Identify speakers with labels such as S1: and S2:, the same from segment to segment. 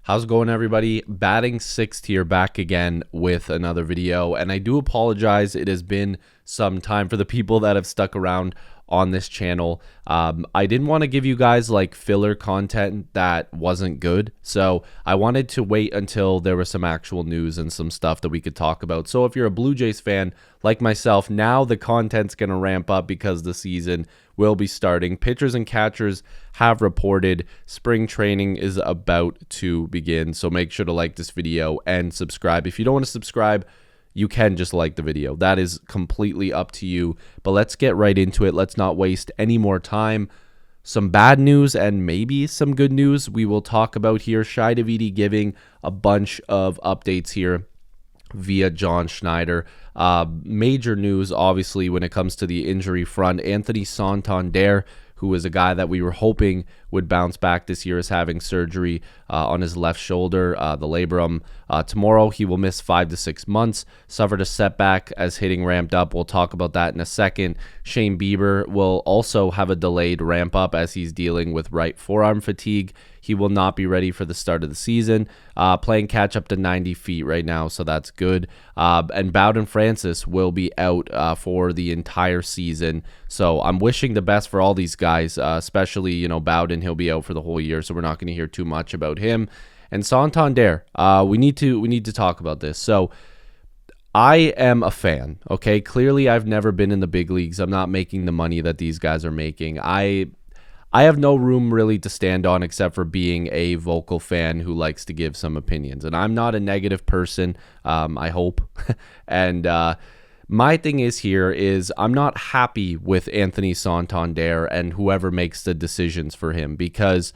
S1: How's it going, everybody? Batting Sixth here, back again with another video. And I do apologize. It has been some time for the people that have stuck around on this channel. I didn't want to give you guys like filler content that wasn't good. So I wanted to wait until there was some actual news and some stuff that we could talk about. So if you're a Blue Jays fan like myself, now the content's going to ramp up because the season will be starting. Pitchers and catchers have reported spring training is about to begin. So make sure to like this video and subscribe. If you don't want to subscribe, you can just like the video. That is completely up to you. But let's get right into it. Let's not waste any more time. Some bad news and maybe some good news we will talk about here. Shi Davidi giving a bunch of updates here via John Schneider. Major news, obviously, when it comes to the injury front. Anthony Santander, who is a guy that we were hoping would bounce back this year, is having surgery on his left shoulder, the labrum. Tomorrow, he will miss 5 to 6 months. Suffered a setback as hitting ramped up. We'll talk about that in a second. Shane Bieber will also have a delayed ramp up as he's dealing with right forearm fatigue. He will not be ready for the start of the season. Playing catch up to 90 feet right now, so that's good. And Bowden Francis will be out for the entire season. So I'm wishing the best for all these guys, especially, Bowden. He'll be out for the whole year, so we're not going to hear too much about him. And Santander, we need to talk about this. So I am a fan, okay? Clearly, I've never been in the big leagues. I'm not making the money that these guys are making. I have no room really to stand on except for being a vocal fan who likes to give some opinions. And I'm not a negative person, I hope. And my thing is I'm not happy with Anthony Santander and whoever makes the decisions for him, because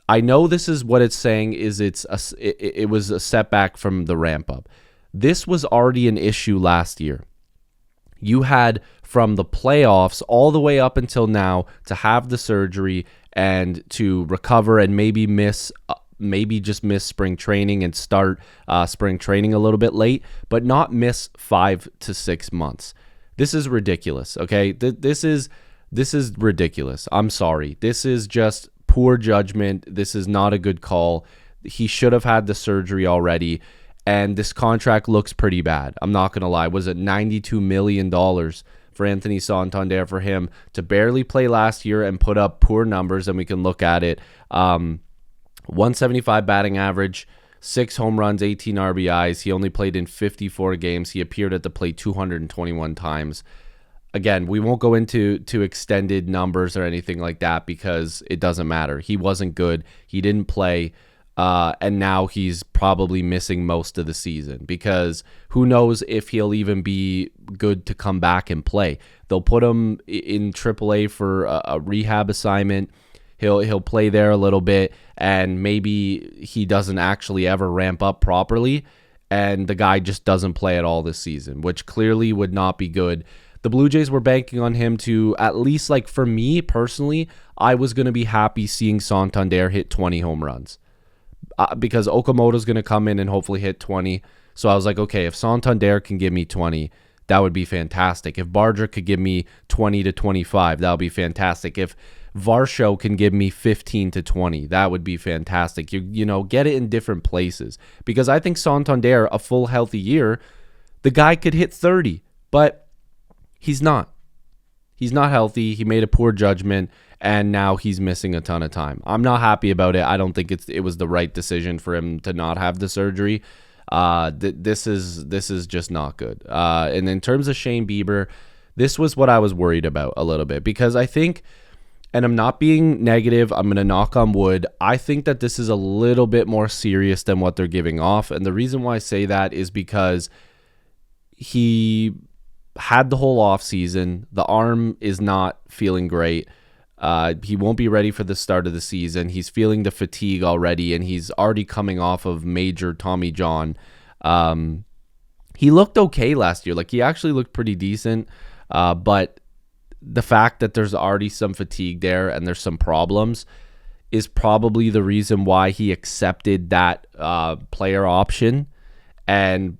S1: I know this is what it's saying is it was a setback from the ramp up. This was already an issue last year. You had from the playoffs all the way up until now to have the surgery and to recover and maybe just miss spring training and start spring training a little bit late, but not miss 5 to 6 months. This is ridiculous, okay? This is ridiculous. I'm sorry. This is just poor judgment. This is not a good call. He should have had the surgery already. And this contract looks pretty bad. I'm not going to lie. Was it $92 million for Anthony Santander for him to barely play last year and put up poor numbers? And we can look at it. 175 batting average, 6 home runs, 18 RBIs. He only played in 54 games. He appeared at the plate 221 times. Again, we won't go into extended numbers or anything like that because it doesn't matter. He wasn't good. He didn't play. And now he's probably missing most of the season because who knows if he'll even be good to come back and play. They'll put him in AAA for a rehab assignment. He'll play there a little bit, and maybe he doesn't actually ever ramp up properly, and the guy just doesn't play at all this season, which clearly would not be good. The Blue Jays were banking on him to at least, like for me personally, I was going to be happy seeing Santander hit 20 home runs. Because Okamoto's going to come in and hopefully hit 20. So I was like, okay, if Santander can give me 20, that would be fantastic. If Barger could give me 20 to 25, that would be fantastic. If Varsho can give me 15 to 20, that would be fantastic. You know, get it in different places. Because I think Santander, a full healthy year, the guy could hit 30. But he's not. He's not healthy. He made a poor judgment, and now he's missing a ton of time. I'm not happy about it. I don't think it was the right decision for him to not have the surgery. This is just not good. And in terms of Shane Bieber, this was what I was worried about a little bit, because I think, and I'm not being negative, I'm going to knock on wood, I think that this is a little bit more serious than what they're giving off. And the reason why I say that is because he had the whole off season. The arm is not feeling great. He won't be ready for the start of the season. He's feeling the fatigue already, and he's already coming off of major Tommy John. He looked okay last year. Like, he actually looked pretty decent. But the fact that there's already some fatigue there and there's some problems is probably the reason why he accepted that player option. And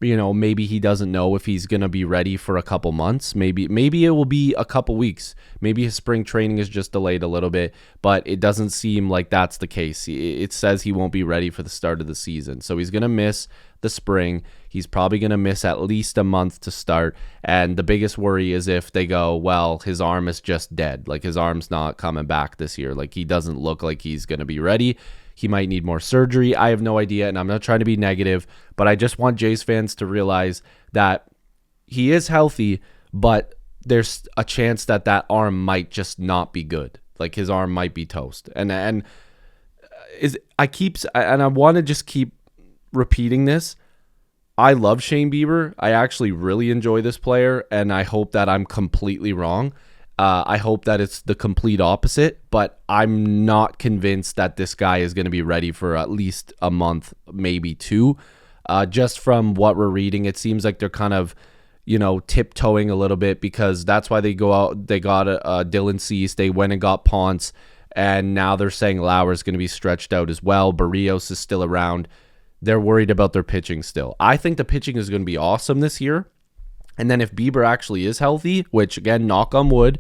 S1: maybe he doesn't know if he's going to be ready for a couple months. Maybe it will be a couple weeks. Maybe his spring training is just delayed a little bit, but it doesn't seem like that's the case. It says he won't be ready for the start of the season. So he's going to miss the spring. He's probably going to miss at least a month to start. And the biggest worry is if they go, well, his arm is just dead. Like his arm's not coming back this year. Like he doesn't look like he's going to be ready. He might need more surgery. I have no idea, and I'm not trying to be negative, but I just want Jays fans to realize that he is healthy, but there's a chance that that arm might just not be good. Like his arm might be toast. And I want to just keep repeating this. I love Shane Bieber. I actually really enjoy this player, and I hope that I'm completely wrong. I hope that it's the complete opposite, but I'm not convinced that this guy is going to be ready for at least a month, maybe two. Just from what we're reading, it seems like they're kind of, tiptoeing a little bit, because that's why they go out. They got Dylan Cease. They went and got Ponce, and now they're saying Lauer is going to be stretched out as well. Barrios is still around. They're worried about their pitching still. I think the pitching is going to be awesome this year. And then if Bieber actually is healthy, which again, knock on wood,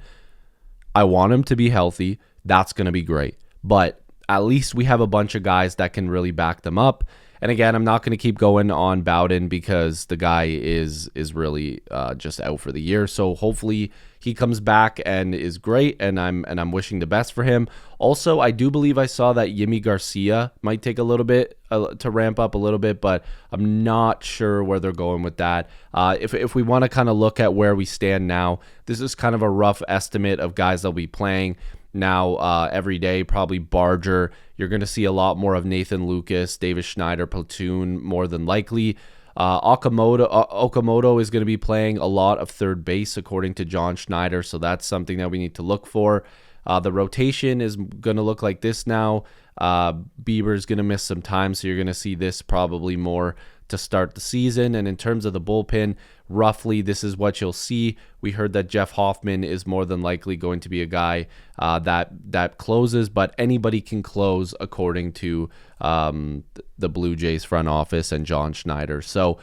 S1: I want him to be healthy, that's going to be great. But at least we have a bunch of guys that can really back them up. And again, I'm not going to keep going on Bowden because the guy is really just out for the year. So hopefully he comes back and is great, and I'm wishing the best for him. Also, I do believe I saw that Yimi Garcia might take a little bit to ramp up a little bit, but I'm not sure where they're going with that. If we want to kind of look at where we stand now, this is kind of a rough estimate of guys that'll be playing now every day. Probably Barger. You're going to see a lot more of Nathan Lucas, Davis Schneider, platoon more than likely. Okamoto is going to be playing a lot of third base according to John Schneider, so that's something that we need to look for. The rotation is going to look like this now. Bieber is going to miss some time, so you're going to see this probably more to start the season. And in terms of the bullpen, roughly this is what you'll see. We heard that Jeff Hoffman is more than likely going to be a guy that closes, but anybody can close according to the Blue Jays front office and John Schneider. So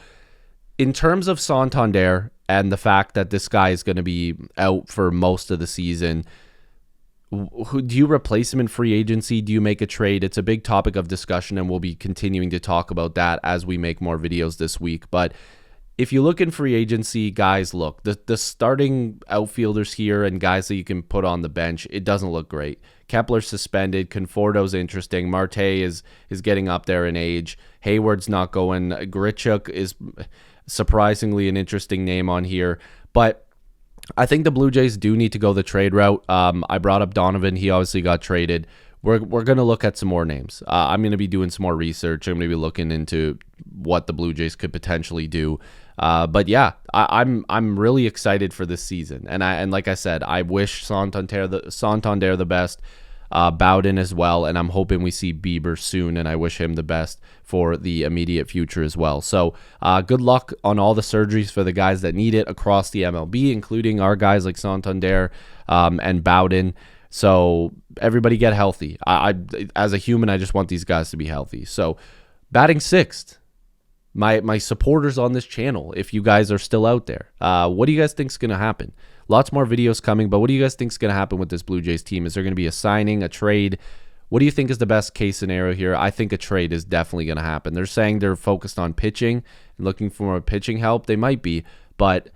S1: in terms of Santander and the fact that this guy is going to be out for most of the season, who do you replace him in free agency? Do you make a trade? It's a big topic of discussion, and we'll be continuing to talk about that as we make more videos this week. But if you look in free agency, guys, look, the starting outfielders here and guys that you can put on the bench, it doesn't look great. Kepler's suspended. Conforto's interesting. Marte is getting up there in age. Hayward's not going. Grichuk is surprisingly an interesting name on here. But I think the Blue Jays do need to go the trade route. I brought up Donovan. He obviously got traded. We're going to look at some more names. I'm going to be doing some more research. I'm going to be looking into what the Blue Jays could potentially do. But yeah, I'm really excited for this season. And like I said, I wish Santander the best. Bowden as well, and I'm hoping we see Bieber soon, and I wish him the best for the immediate future as well. So good luck on all the surgeries for the guys that need it across the MLB, including our guys like Santander and Bowden. So everybody get healthy. I as a human, I just want these guys to be healthy. So batting sixth, my supporters on this channel, if you guys are still out there, what do you guys think is going to happen? Lots more videos coming, but what do you guys think is going to happen with this Blue Jays team? Is there going to be a signing, a trade? What do you think is the best case scenario here? I think a trade is definitely going to happen. They're saying they're focused on pitching and looking for more pitching help. They might be, but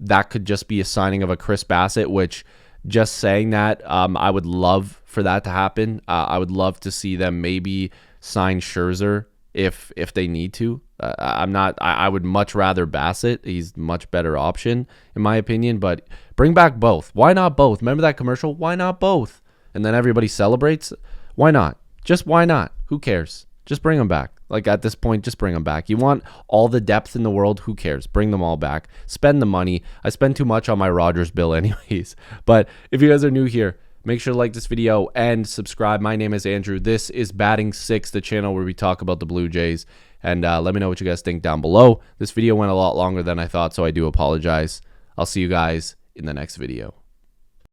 S1: that could just be a signing of a Chris Bassett, which just saying that, I would love for that to happen. I would love to see them maybe sign Scherzer if they need to. I would much rather Bassett. He's a much better option in my opinion, but bring back both. Why not both? Remember that commercial? Why not both? And then everybody celebrates. Why not? Just why not? Who cares? Just bring them back. Like at this point, just bring them back. You want all the depth in the world? Who cares? Bring them all back. Spend the money. I spend too much on my Rogers bill anyways. But if you guys are new here, make sure to like this video and subscribe. My name is Andrew. This is Batting Six, the channel where we talk about the Blue Jays. And let me know what you guys think down below. This video went a lot longer than I thought, so I do apologize. I'll see you guys in the next video.